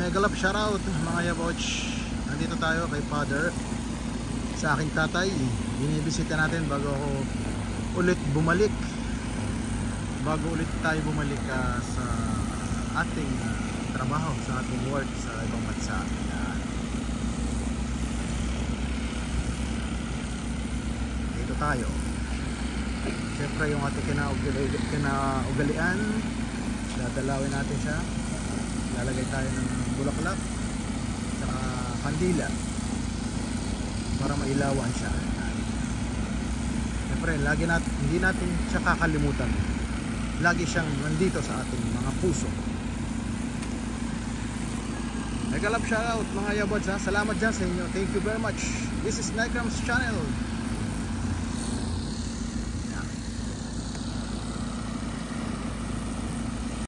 Megalap shoutout mga yaboch. Nandito tayo kay Father, sa aking tatay. Binibisita natin bago ako ulit bumalik. Bago ulit tayo bumalik sa ating trabaho, sa ating work sa ibang bansa. Dito tayo. Siyempre yung ating kinaugalian, dadalawin natin siya. Lalagay tayo ng bulaklak saka kandila para mailawan siya. Siyempre hindi natin siya kakalimutan. Lagi siyang nandito sa ating mga puso. Megalap shoutout mga yabods ha. Salamat dyan sa inyo. Thank you very much. This is Nikram's channel.